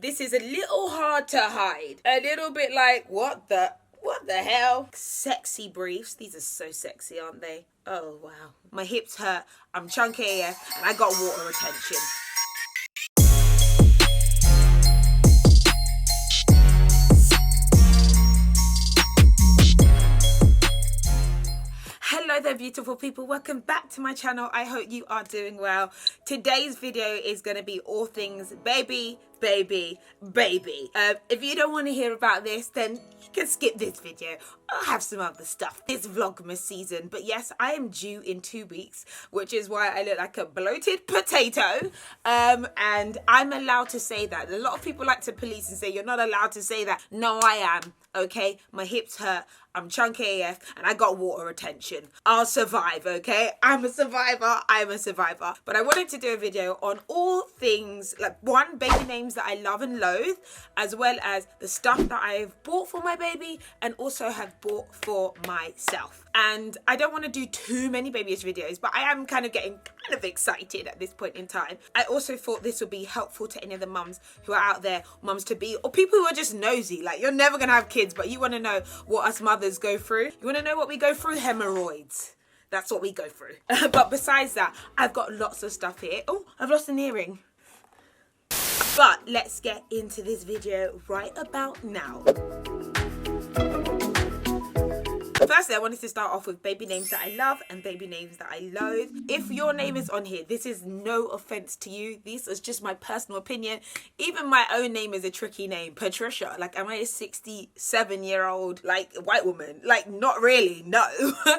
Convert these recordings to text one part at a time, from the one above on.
This is a little hard to hide. A little bit like, what the hell? Sexy briefs. These are so sexy, aren't they? Oh, wow. My hips hurt. I'm chunky AF and I got water retention. Hello there, beautiful people. Welcome back to my channel. I hope you are doing well. Today's video is going to be all things baby. If you don't want to hear about this, then you can skip this video. I'll have some other stuff this vlogmas season. But yes, I am due in 2 weeks, which is why I look like a bloated potato. And I'm allowed to say that. A lot of people like to police and say you're not allowed to say that. No, I am. Okay, my hips hurt. I'm chunky AF and I got water retention. I'll survive, okay? I'm a survivor. But I wanted to do a video on all things, like one, baby names that I love and loathe, as well as the stuff that I've bought for my baby and also have bought for myself. And I don't want to do too many babyish videos, but I am kind of getting excited at this point in time. I also thought this would be helpful to any of the mums who are out there, mums to be, or people who are just nosy. Like, you're never gonna have kids, but you want to know what us mothers go through. You want to know what we go through? Hemorrhoids. That's what we go through. But besides that, I've got lots of stuff here. Oh, I've lost an earring. But let's get into this video right about now. Firstly, I wanted to start off with baby names that I love and baby names that I loathe. If your name is on here, this is no offense to you. This is just my personal opinion. Even my own name is a tricky name, Patricia. Like, am I a 67-year-old, like, white woman? Like, not really, no.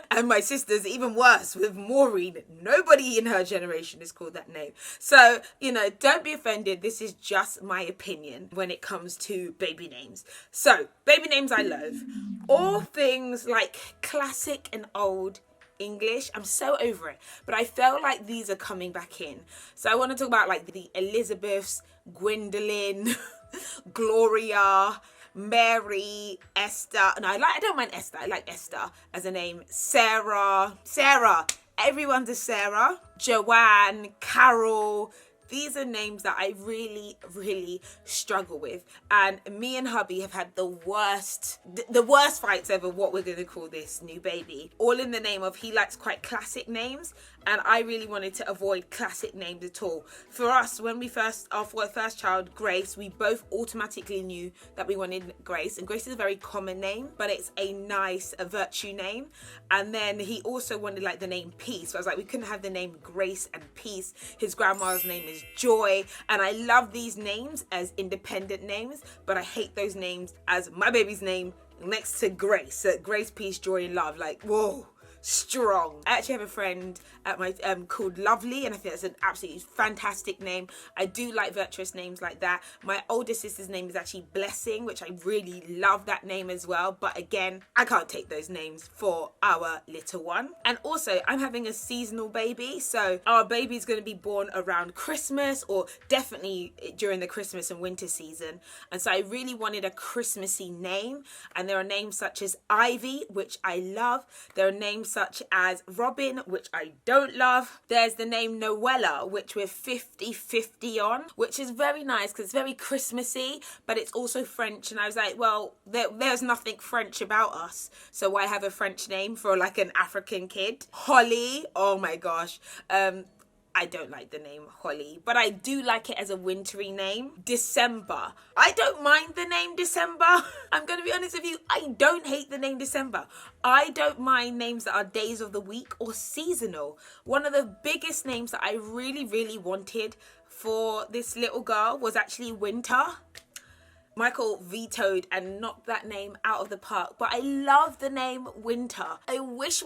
And my sister's even worse with Maureen. Nobody in her generation is called that name. So, you know, don't be offended. This is just my opinion when it comes to baby names. So, baby names I loathe. All things like classic and old English. I'm so over it, but I feel like these are coming back in. So I want to talk about like the Elizabeths, Gwendolyn, Gloria, Mary, Esther. No, I don't mind Esther. I like Esther as a name. Sarah. Everyone's a Sarah. Joanne, Carol. These are names that I really struggle with. And me and hubby have had the worst fights over what we're going to call this new baby. All in the name of he likes quite classic names. And I really wanted to avoid classic names at all. For us, when we our first child, Grace, we both automatically knew that we wanted Grace. And Grace is a very common name, but it's a nice, virtue name. And then he also wanted like the name Peace. So I was like, we couldn't have the name Grace and Peace. His grandma's name is Joy. And I love these names as independent names, but I hate those names as my baby's name next to Grace. So Grace, Peace, Joy, and Love. Like, whoa. Strong. I actually have a friend at my called Lovely, and I think that's an absolutely fantastic name. I do like virtuous names like that. My older sister's name is actually Blessing, which I really love that name as well. But again, I can't take those names for our little one. And also, I'm having a seasonal baby, so our baby's going to be born around Christmas, or definitely during the Christmas and winter season. And so I really wanted a Christmassy name. And there are names such as Ivy, which I love. There are names such as Robin, which I don't love. There's the name Noella, which we're 50-50 on, which is very nice because it's very Christmassy, but it's also French. And I was like, well, there's nothing French about us, so why have a French name for like an African kid? Holly, oh my gosh. I don't like the name Holly, but I do like it as a wintry name. December. I don't mind the name December. I'm going to be honest with you. I don't hate the name December. I don't mind names that are days of the week or seasonal. One of the biggest names that I really wanted for this little girl was actually Winter. Michael vetoed and knocked that name out of the park, but I love the name Winter. I wish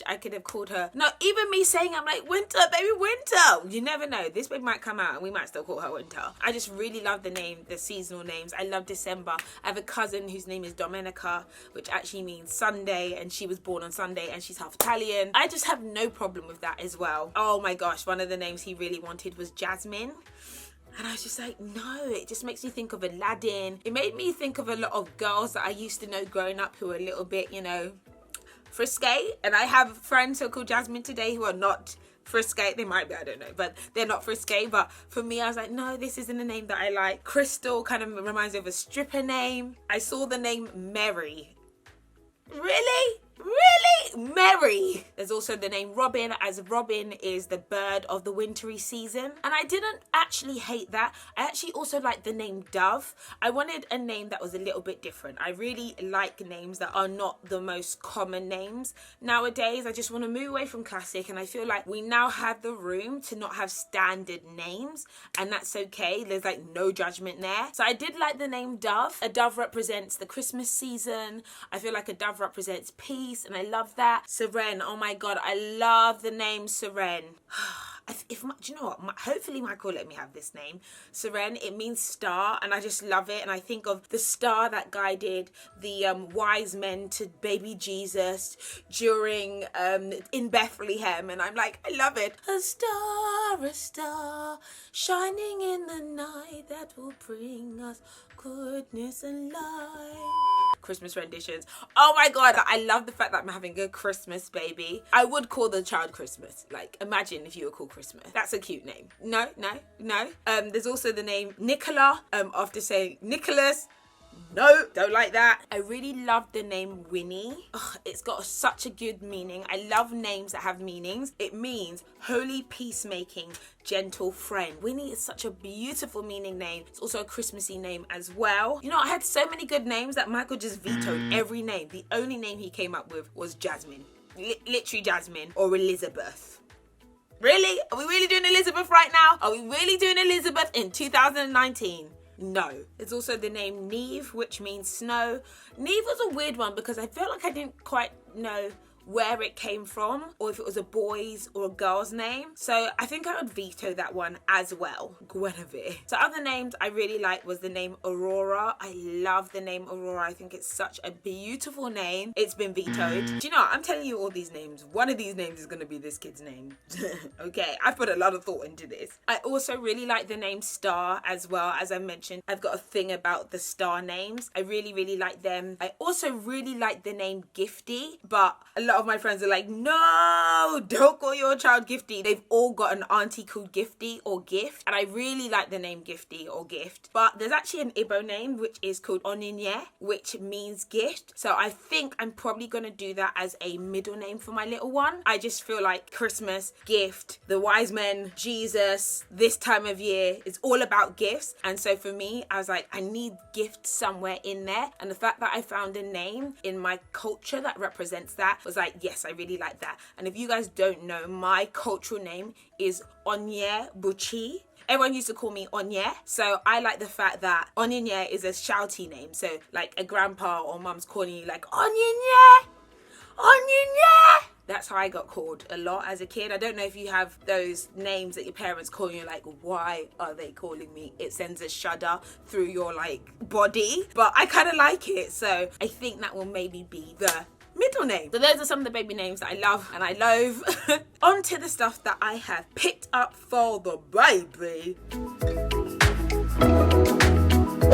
I could have called her. No, even me saying I'm like, Winter, baby, Winter. You never know. This baby might come out and we might still call her Winter. I just really love the seasonal names. I love December. I have a cousin whose name is Domenica, which actually means Sunday, and she was born on Sunday and she's half Italian. I just have no problem with that as well. Oh my gosh, one of the names he really wanted was Jasmine. And I was just like, no, it just makes me think of Aladdin. It made me think of a lot of girls that I used to know growing up who were a little bit, you know, frisky. And I have friends who are called Jasmine today who are not Frisky. They might be, I don't know, but they're not frisky. But for me, I was like, no, this isn't a name that I like. Crystal kind of reminds me of a stripper name. I saw the name Mary. Really? Mary. There's also the name Robin, as Robin is the bird of the wintry season. And I didn't actually hate that. I actually also like the name Dove. I wanted a name that was a little bit different. I really like names that are not the most common names. Nowadays, I just want to move away from classic, and I feel like we now have the room to not have standard names, and that's okay. There's like no judgment there. So I did like the name Dove. A dove represents the Christmas season. I feel like a dove represents peace, and I love that. Seren, oh my god, I love the name Seren. Do you know what? Hopefully Michael let me have this name. Seren, it means star, and I just love it. And I think of the star that guided the wise men to baby Jesus during in Bethlehem, and I'm like, I love it. A star, shining in the night that will bring us goodness and light. Christmas renditions. Oh my god, I love the fact that I'm having a Christmas baby. I would call the child Christmas. Like, imagine if you were called Christmas. That's a cute name. No. There's also the name Nicola, after saying Nicholas. No, don't like that. I really love the name Winnie. Ugh, it's got such a good meaning. I love names that have meanings. It means holy peacemaking, gentle friend. Winnie is such a beautiful meaning name. It's also a Christmassy name as well. You know, I had so many good names that Michael just vetoed every name. The only name he came up with was Jasmine. Literally Jasmine or Elizabeth. Really? Are we really doing Elizabeth right now? Are we really doing Elizabeth in 2019? No. There's also the name Neve, which means snow. Neve was a weird one because I felt like I didn't quite know where it came from, or if it was a boy's or a girl's name. So I think I would veto that one as well. Guinevere. So other names I really liked was the name Aurora. I love the name Aurora. I think it's such a beautiful name. It's been vetoed. Do you know what? I'm telling you all these names. One of these names is going to be this kid's name. Okay, I've put a lot of thought into this. I also really like the name Star as well. As I mentioned, I've got a thing about the star names. I really like them. I also really like the name Gifty, but a lot of my friends are like, no, don't call your child Gifty. They've all got an auntie called Gifty or Gift, and I really like the name Gifty or Gift. But there's actually an Igbo name which is called Onyinye, which means gift. So I think I'm probably going to do that as a middle name for my little one. I just feel like Christmas, gift, the wise men, Jesus, this time of year, it's all about gifts. And so for me, I was like, I need gift somewhere in there. And the fact that I found a name in my culture that represents that was like, yes, I really like that. And if you guys don't know, my cultural name is Onye Buchi. Everyone used to call me Onye. So I like the fact that Onyinye is a shouty name. So like a grandpa or mum's calling you like, Onyinye! Onyinye! That's how I got called a lot as a kid. I don't know if you have those names that your parents call you, like, why are they calling me? It sends a shudder through your like body. But I kind of like it. So I think that will maybe be the middle name. So those are some of the baby names that I love and I loathe. On to the stuff that I have picked up for the baby.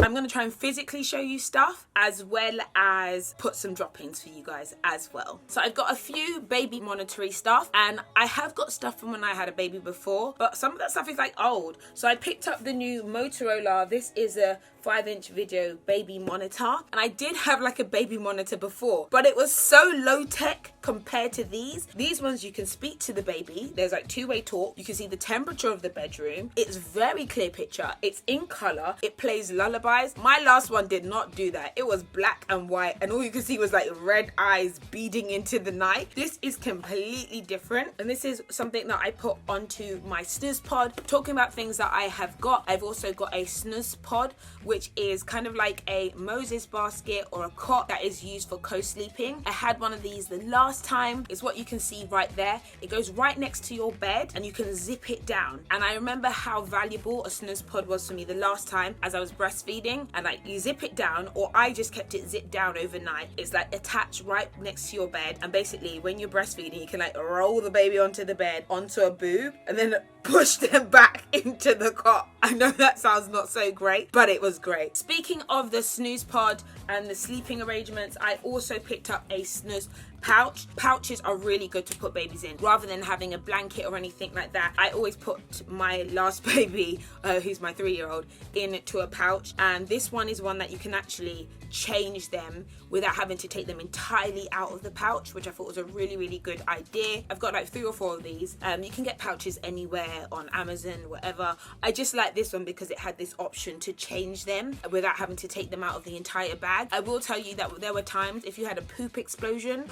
I'm going to try and physically show you stuff as well as put some drop-ins for you guys as well. So I've got a few baby monitory stuff, and I have got stuff from when I had a baby before, but some of that stuff is like old. So I picked up the new Motorola. This is a 5-inch video baby monitor, and I did have like a baby monitor before, but it was so low tech compared to these ones. You can speak to the baby. There's like two-way talk. You can see the temperature of the bedroom. It's very clear picture. It's in color. It plays lullabies. My last one did not do that. It was black and white, and all you could see was like red eyes beading into the night. This is completely different, and this is something that I put onto my snooze pod. Talking about things that I have got, I've also got a snooze pod, which is kind of like a Moses basket or a cot that is used for co-sleeping. I had one of these the last time. It's what you can see right there. It goes right next to your bed and you can zip it down. And I remember how valuable a snooze pod was for me the last time as I was breastfeeding, and like you zip it down, or I just kept it zipped down overnight. It's like attached right next to your bed, and basically when you're breastfeeding you can like roll the baby onto the bed, onto a boob, and then push them back into the cot. I know that sounds not so great, but it was great. Speaking of the snooze pod and the sleeping arrangements, I also picked up a snooze Pouches are really good to put babies in rather than having a blanket or anything like that. I always put my last baby, who's my 3-year-old, into a pouch, and this one is one that you can actually change them without having to take them entirely out of the pouch, which I thought was a really, really good idea. I've got like 3 or 4 of these. You can get pouches anywhere on Amazon, whatever. I just like this one because it had this option to change them without having to take them out of the entire bag. I will tell you that there were times if you had a poop explosion,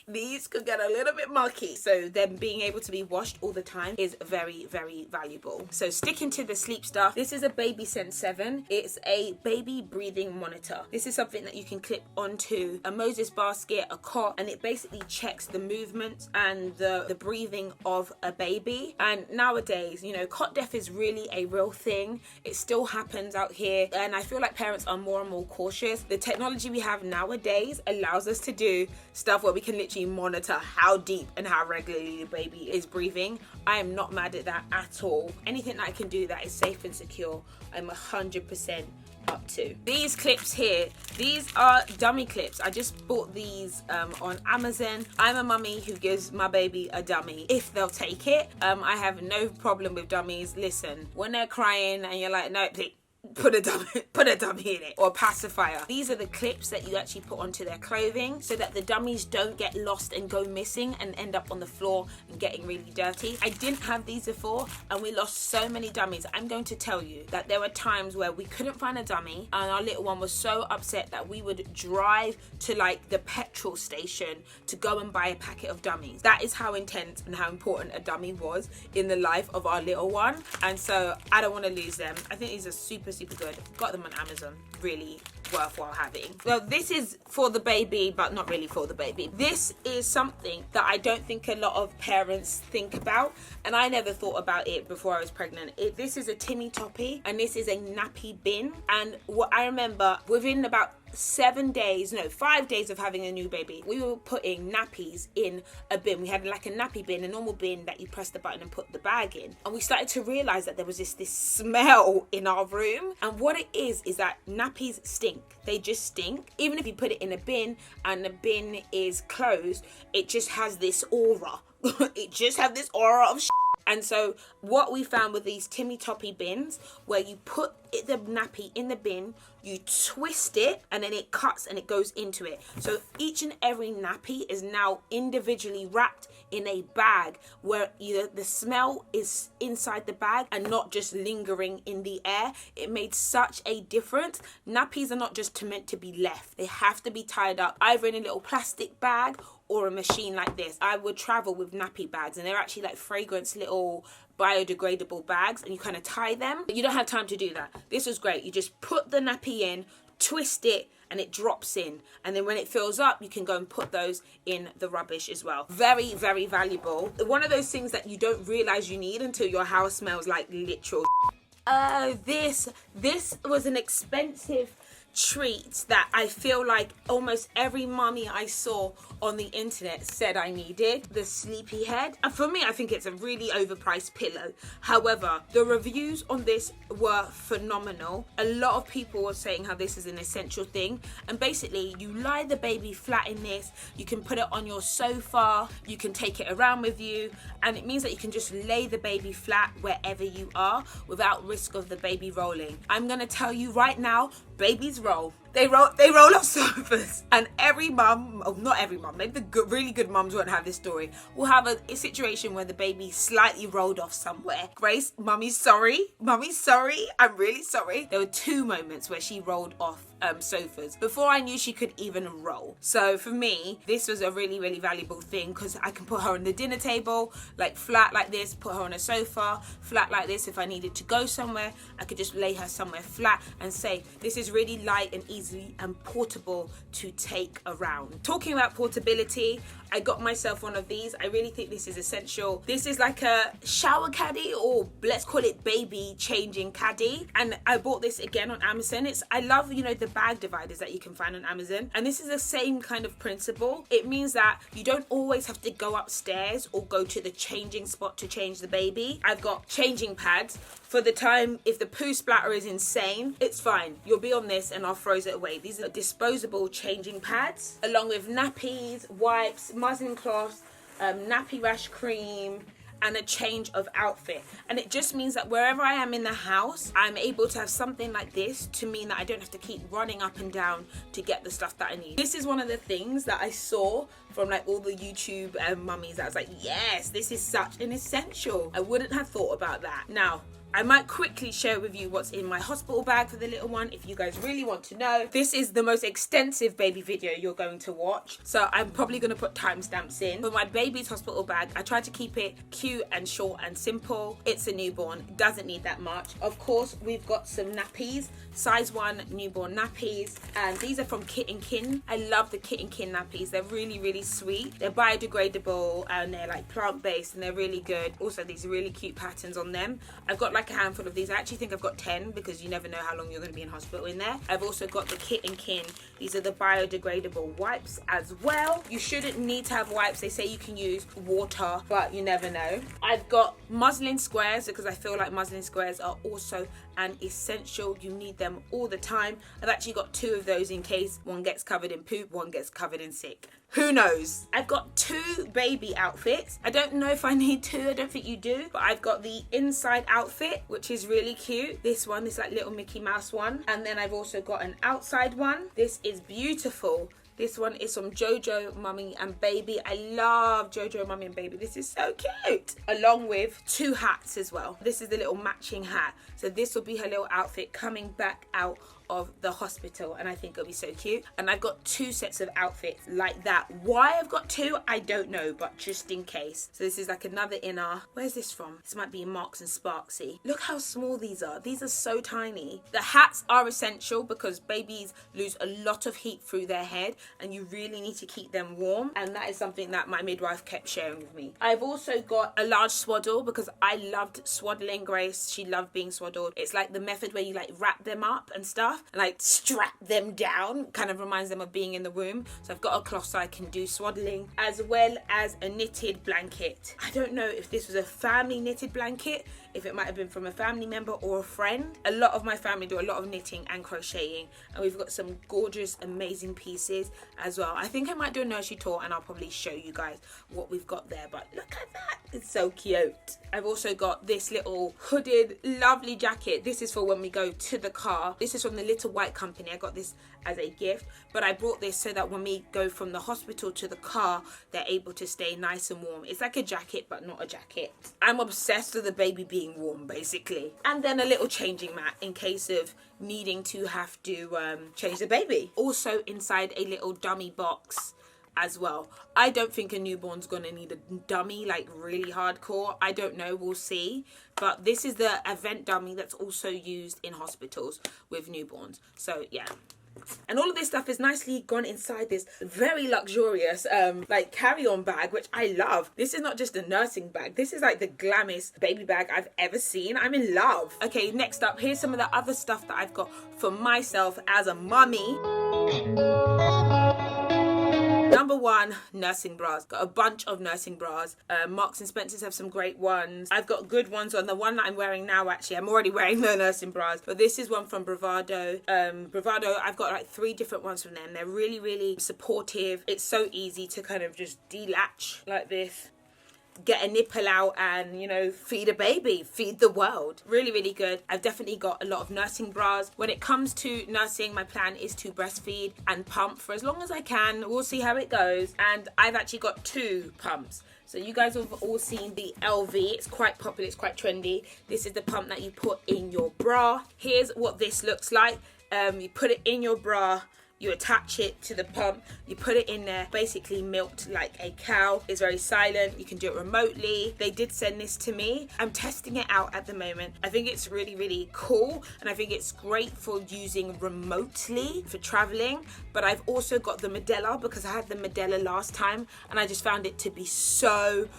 these could get a little bit mucky, so them being able to be washed all the time is very, very valuable. So sticking to the sleep stuff, this is a Baby Sense 7. It's a baby breathing monitor. This is something that you can clip onto a Moses basket, a cot, and it basically checks the movement and the breathing of a baby. And nowadays, you know, cot death is really a real thing. It still happens out here, and I feel like parents are more and more cautious. The technology we have nowadays allows us to do stuff where we can literally monitor how deep and how regularly the baby is breathing. I am not mad at that at all. Anything that I can do that is safe and secure, I'm 100% up to. These clips here, these are dummy clips. I just bought these on Amazon. I'm a mummy who gives my baby a dummy if they'll take it. I have no problem with dummies. Listen, when they're crying and you're like, no, put a dummy in it, or a pacifier. These are the clips that you actually put onto their clothing so that the dummies don't get lost and go missing and end up on the floor and getting really dirty. I didn't have these before and we lost so many dummies. I'm going to tell you that there were times where we couldn't find a dummy and our little one was so upset that we would drive to like the petrol station to go and buy a packet of dummies. That is how intense and how important a dummy was in the life of our little one, and so I don't want to lose them. I think these are super good. Got them on Amazon. Really worthwhile having. Well, this is for the baby, but not really for the baby. This is something that I don't think a lot of parents think about, and I never thought about it before I was pregnant. This is a Timmy Toppy, and this is a nappy bin. And what I remember, within about 5 days of having a new baby, we were putting nappies in a bin. We had like a nappy bin, a normal bin that you press the button and put the bag in, and we started to realize that there was this smell in our room. And what it is that nappies stink. They just stink. Even if you put it in a bin and the bin is closed, it just has this aura. It just has this aura of And so what we found with these Timmy Toppy bins, where you put the nappy in the bin, you twist it, and then it cuts and it goes into it. So each and every nappy is now individually wrapped in a bag where either the smell is inside the bag and not just lingering in the air. It made such a difference. Nappies are not just meant to be left. They have to be tied up either in a little plastic bag or a machine like this. I would travel with nappy bags, and they're actually like fragrance little biodegradable bags, and you kind of tie them. But you don't have time to do that. This was great. You just put the nappy in, twist it, and it drops in, and then when it fills up you can go and put those in the rubbish as well. Very, very valuable. One of those things that you don't realize you need until your house smells like literal this was an expensive treat that I feel like almost every mummy I saw on the internet said I needed. The Sleepy Head. And for me, I think it's a really overpriced pillow. However, the reviews on this were phenomenal. A lot of people were saying how this is an essential thing. And basically, you lie the baby flat in this. You can put it on your sofa. You can take it around with you. And it means that you can just lay the baby flat wherever you are without risk of the baby rolling. I'm going to tell you right now, babies roll. They roll off sofas, and every mum, oh, not every mum, maybe the really good mums won't have this story, will have a situation where the baby slightly rolled off somewhere. Grace, mummy's sorry, I'm really sorry. There were 2 moments where she rolled off sofas before I knew she could even roll. So for me, this was a really, really valuable thing, because I can put her on the dinner table, like flat like this, put her on a sofa, flat like this. If I needed to go somewhere, I could just lay her somewhere flat and say, this is really light and easy and portable to take around. Talking about portability, I got myself one of these. I really think this is essential. This is like a shower caddy, or let's call it baby changing caddy. And I bought this again on Amazon. I love, the bag dividers that you can find on Amazon. And this is the same kind of principle. It means that you don't always have to go upstairs or go to the changing spot to change the baby. I've got changing pads for the time if the poo splatter is insane. It's fine. You'll be on this and I'll froze it away. These are disposable changing pads, along with nappies, wipes, muslin cloth, nappy rash cream, and a change of outfit. And it just means that wherever I am in the house, I'm able to have something like this to mean that I don't have to keep running up and down to get the stuff that I need. This is one of the things that I saw from like all the YouTube mummies. I was like, yes, this is such an essential. I wouldn't have thought about that. Now, I might quickly share with you what's in my hospital bag for the little one if you guys really want to know. This is the most extensive baby video you're going to watch, so I'm probably going to put timestamps in. For my baby's hospital bag, I try to keep it cute and short and simple. It's a newborn, doesn't need that much. Of course, we've got some nappies, size 1 newborn nappies, and these are from Kit & Kin. I love the Kit & Kin nappies. They're really, really sweet. They're biodegradable and they're like plant-based and they're really good. Also, these really cute patterns on them. I've got like a handful of these. I actually think I've got 10 because you never know how long you're going to be in hospital in there. I've also got the Kit & Kin. These are the biodegradable wipes as well. You shouldn't need to have wipes. They say you can use water, but you never know. I've got muslin squares because I feel like muslin squares are also an essential. You need them all the time. I've actually got 2 of those in case one gets covered in poop, one gets covered in sick. Who knows? I've got 2 baby outfits. I don't know if I need 2. I don't think you do. But I've got the inside outfit, which is really cute. This one, this like little Mickey Mouse one. And then I've also got an outside one. This is beautiful. This one is from Jojo, Mummy and Baby. I love Jojo, Mummy and Baby. This is so cute. Along with 2 hats as well. This is the little matching hat. So this will be her little outfit coming back out of the hospital, and I think it'll be so cute. And I've got 2 sets of outfits like that. Why I've got 2, I don't know, but just in case. So this is like another inner. Where's this from? This might be Marks and Sparksy. Look how small these are. These are so tiny. The hats are essential because babies lose a lot of heat through their head and you really need to keep them warm, and that is something that my midwife kept sharing with me. I've also got a large swaddle because I loved swaddling Grace. She loved being swaddled. It's like the method where you like wrap them up and stuff and like strap them down. Kind of reminds them of being in the womb. So I've got a cloth so I can do swaddling, as well as a knitted blanket. I don't know if this was a family knitted blanket, if it might have been from a family member or a friend. A lot of my family do a lot of knitting and crocheting, and we've got some gorgeous, amazing pieces as well. I think I might do a nursery tour and I'll probably show you guys what we've got there, but look at that. It's so cute. I've also got this little hooded, lovely jacket. This is for when we go to the car. This is from the Little White Company. I got this as a gift, but I brought this so that when we go from the hospital to the car, they're able to stay nice and warm. It's like a jacket, but not a jacket. I'm obsessed with the baby being warm, basically. And then a little changing mat in case of needing to have to change the baby. Also inside a little dummy box as well. I don't think a newborn's gonna need a dummy like really hardcore. I don't know, we'll see. But this is the event dummy that's also used in hospitals with newborns. So yeah. And all of this stuff is nicely gone inside this very luxurious like carry-on bag, which I love. This is not just a nursing bag. This is like the glammest baby bag I've ever seen. I'm in love. Okay, next up, here's some of the other stuff that I've got for myself as a mummy. Number 1, nursing bras. Got a bunch of nursing bras. Marks and Spencer's have some great ones. I've got good ones on. The one that I'm wearing now, actually, I'm already wearing the nursing bras, but this is one from Bravado. Bravado, I've got like 3 different ones from them. They're really, really supportive. It's so easy to kind of just delatch like this, get a nipple out and, you know, feed a baby, feed the world. Really, really good. I've definitely got a lot of nursing bras. When it comes to nursing, my plan is to breastfeed and pump for as long as I can. We'll see how it goes. And I've actually got 2 pumps. So you guys have all seen the LV. It's quite popular, it's quite trendy. This is the pump that you put in your bra. Here's what this looks like. You put it in your bra, you attach it to the pump, you put it in there, basically milked like a cow. It's very silent, you can do it remotely. They did send this to me. I'm testing it out at the moment. I think it's really, really cool, and I think it's great for using remotely for traveling. But I've also got the Medela because I had the Medela last time, and I just found it to be so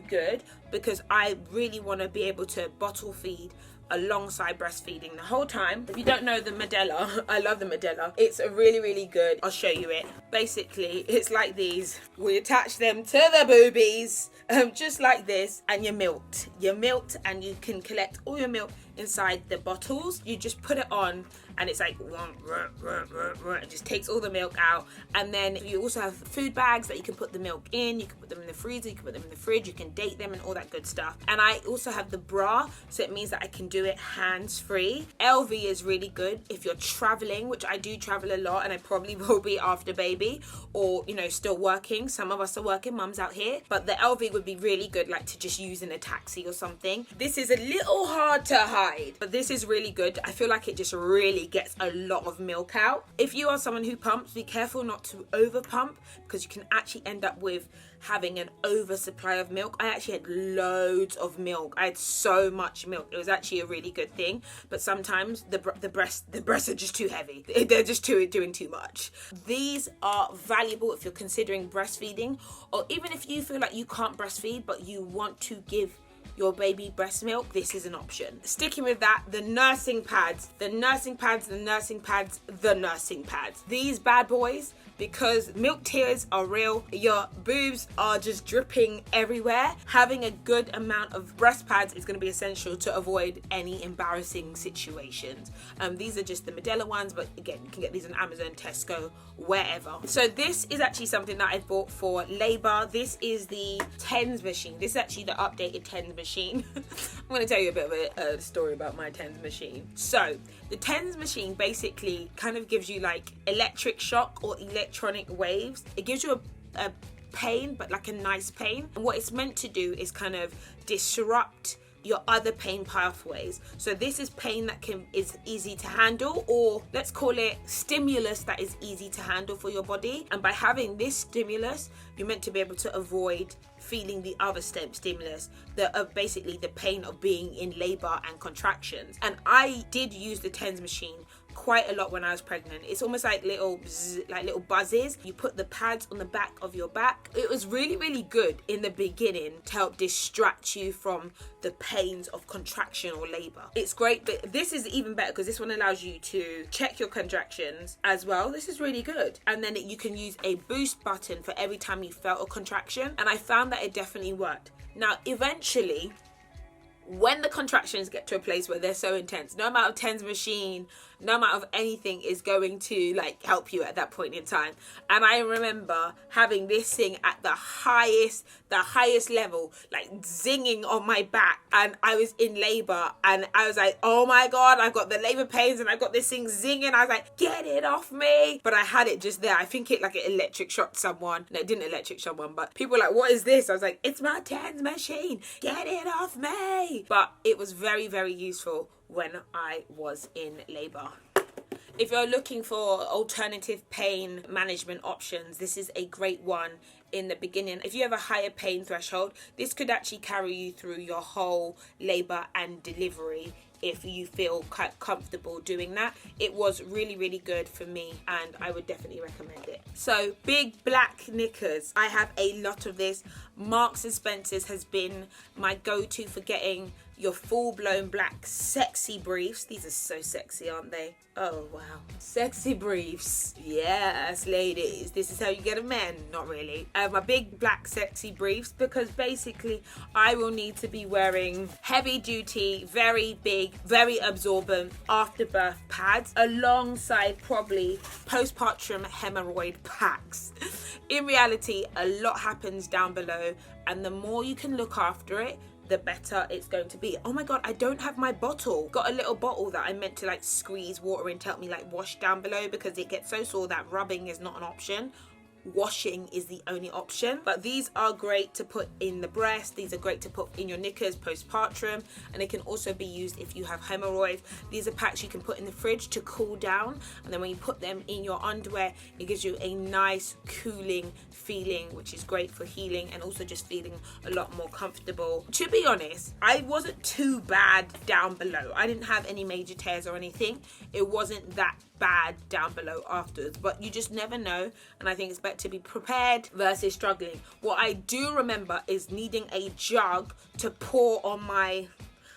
good because I really want to be able to bottle feed alongside breastfeeding the whole time. If you don't know the Medela, I love the Medela. It's a really, really good. I'll show you it. Basically, it's like these. We attach them to the boobies, just like this, and you're milked. You're milked, and you can collect all your milk inside the bottles. You just put it on, and it's like it just takes all the milk out. And then you also have food bags that you can put the milk in. You can put them in the freezer, you can put them in the fridge, you can date them and all that good stuff. And I also have the bra, so it means that I can do it hands-free. LV is really good if you're traveling, which I do travel a lot, and I probably will be after baby, or you know, still working. Some of us are working, mums out here, but the LV would be really good, like to just use in a taxi or something. This is a little hard to hide, but this is really good. I feel like it just really gets a lot of milk out. If you are someone who pumps, be careful not to over pump, because you can actually end up with having an oversupply of milk. I actually had loads of milk. I had so much milk. It was actually a really good thing, but sometimes the breasts are just too heavy. They're just doing too much. These are valuable if you're considering breastfeeding, or even if you feel like you can't breastfeed but you want to give your baby breast milk. This is an option. Sticking with that, the nursing pads. These bad boys, because milk tears are real, your boobs are just dripping everywhere. Having a good amount of breast pads is going to be essential to avoid any embarrassing situations. These are just the Medela ones, but again, you can get these on Amazon, Tesco, wherever. So this is actually something that I bought for labor. This is the TENS machine. This is actually the updated TENS machine. I'm going to tell you a bit of a story about my TENS machine. So the TENS machine basically kind of gives you like electric shock or electronic waves. It gives you a pain, but like a nice pain. And what it's meant to do is kind of disrupt your other pain pathways. So this is pain that is easy to handle, or let's call it stimulus that is easy to handle for your body. And by having this stimulus, you're meant to be able to avoid feeling the other stimulus, basically the pain of being in labor and contractions. And I did use the TENS machine quite a lot when I was pregnant. It's almost like little buzzes. You put the pads on the back of your back. It was really, really good in the beginning to help distract you from the pains of contraction or labor. It's great, but this is even better because this one allows you to check your contractions as well. This is really good. And then you can use a boost button for every time you felt a contraction. And I found that it definitely worked. Now, eventually, when the contractions get to a place where they're so intense, no amount of TENS machine, no amount of anything is going to like help you at that point in time. And I remember having this thing at the highest level, like zinging on my back, and I was in labor, and I was like, oh my god, I've got the labor pains and I've got this thing zinging. I was like, get it off me. But I had it just there. I think it electric shocked someone. No, it didn't electric someone, but people were like, what is this? I was like, it's my TENS machine, get it off me. But it was very, very useful when I was in labor. If you're looking for alternative pain management options, this is a great one in the beginning. If you have a higher pain threshold, this could actually carry you through your whole labor and delivery if you feel quite comfortable doing that. It was really, really good for me, and I would definitely recommend it. So, big black knickers. I have a lot of this. Marks and Spencer's has been my go-to for getting your full-blown black sexy briefs. These are so sexy, aren't they? Oh wow, sexy briefs. Yes, ladies, this is how you get a man. Not really. I have my big black sexy briefs because basically I will need to be wearing heavy duty, very big, very absorbent afterbirth pads alongside probably postpartum hemorrhoid packs. In reality, a lot happens down below, and the more you can look after it, the better it's going to be. Oh my god, I don't have my bottle. Got a little bottle that I meant to like squeeze water in to help me like wash down below, because it gets so sore that rubbing is not an option. Washing is the only option. But these are great to put in the breast. These are great to put in your knickers postpartum, and they can also be used if you have hemorrhoids. These are packs you can put in the fridge to cool down, and then when you put them in your underwear, it gives you a nice cooling feeling, which is great for healing and also just feeling a lot more comfortable. To be honest, I wasn't too bad down below. I didn't have any major tears or anything. It wasn't that bad down below afterwards, but you just never know, and I think it's better to be prepared versus struggling. What I do remember is needing a jug to pour on my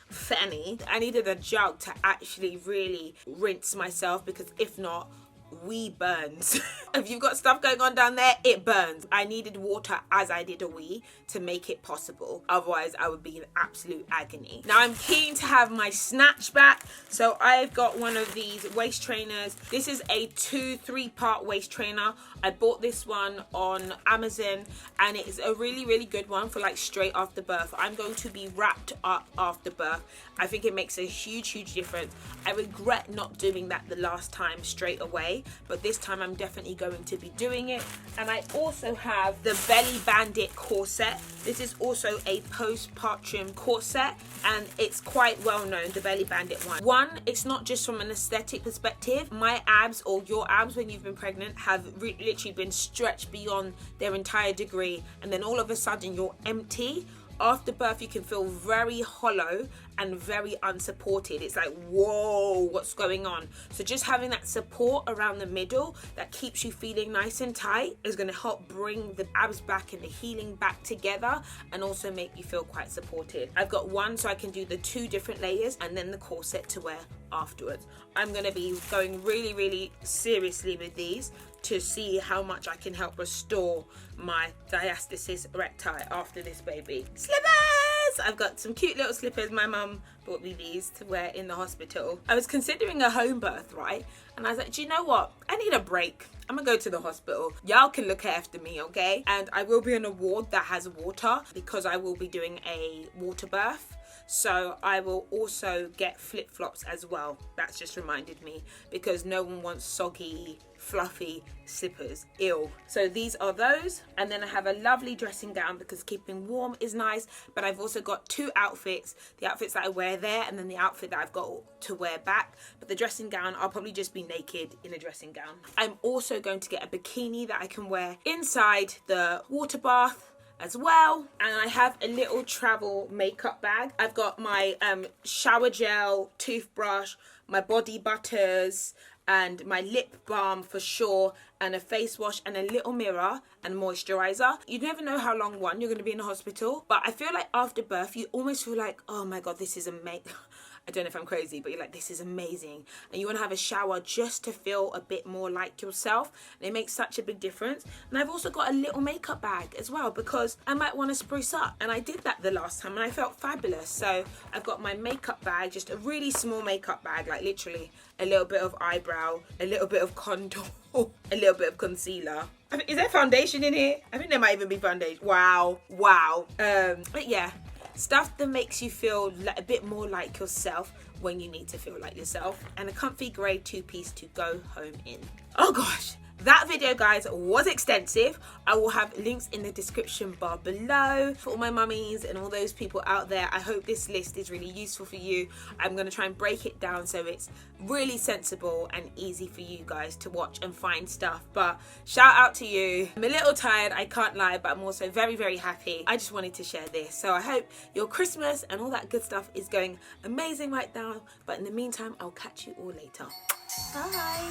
fanny. I needed a jug to actually really rinse myself, because if not, wee burns. If you've got stuff going on down there, it burns. I needed water as I did a wee to make it possible. Otherwise, I would be in absolute agony. Now, I'm keen to have my snatch back. So I've got one of these waist trainers. This is a 2-3 part waist trainer. I bought this one on Amazon and it is a really, really good one for like straight after birth. I'm going to be wrapped up after birth. I think it makes a huge, huge difference. I regret not doing that the last time straight away, but this time I'm definitely going to be doing it. And I also have the Belly Bandit corset. This is also a postpartum corset and it's quite well known, the Belly Bandit one. It's not just from an aesthetic perspective. My abs, or your abs when you've been pregnant, have literally been stretched beyond their entire degree, and then all of a sudden you're empty. After birth, you can feel very hollow and very unsupported. It's like, whoa, what's going on? So just having that support around the middle that keeps you feeling nice and tight is going to help bring the abs back and the healing back together, and also make you feel quite supported. I've got one so I can do the 2 different layers and then the corset to wear afterwards. I'm going to be going really, really seriously with these to see how much I can help restore my diastasis recti after this baby. Slippers! I've got some cute little slippers. My mum bought me these to wear in the hospital. I was considering a home birth, right? And I was like, do you know what? I need a break. I'm gonna go to the hospital. Y'all can look after me, okay? And I will be in a ward that has water because I will be doing a water birth. So I will also get flip-flops as well. That's just reminded me, because no one wants soggy, fluffy slippers. Ew. So these are those. And then I have a lovely dressing gown because keeping warm is nice. But I've also got 2 outfits. The outfits that I wear there, and then the outfit that I've got to wear back. But the dressing gown, I'll probably just be naked in a dressing gown. I'm also going to get a bikini that I can wear inside the water bath as well. And I have a little travel makeup bag. I've got my shower gel, toothbrush, my body butters, and my lip balm for sure, and a face wash, and a little mirror and moisturizer. You never know how long you're going to be in the hospital, but I feel like after birth you almost feel like, oh my god, this is amazing. I don't know if I'm crazy, but you're like, this is amazing. And you want to have a shower just to feel a bit more like yourself. And it makes such a big difference. And I've also got a little makeup bag as well, because I might want to spruce up. And I did that the last time and I felt fabulous. So I've got my makeup bag, just a really small makeup bag, like literally a little bit of eyebrow, a little bit of contour, a little bit of concealer. Is there foundation in here? I think there might even be foundation. Wow. But yeah. Stuff that makes you feel a bit more like yourself when you need to feel like yourself. And a comfy grey 2-piece to go home in. Oh gosh. That video, guys, was extensive. I will have links in the description bar below for all my mummies and all those people out there. I hope this list is really useful for you. I'm going to try and break it down so it's really sensible and easy for you guys to watch and find stuff. But shout out to you. I'm a little tired, I can't lie, but I'm also very, very happy. I just wanted to share this. So I hope your Christmas and all that good stuff is going amazing right now. But in the meantime, I'll catch you all later. Bye.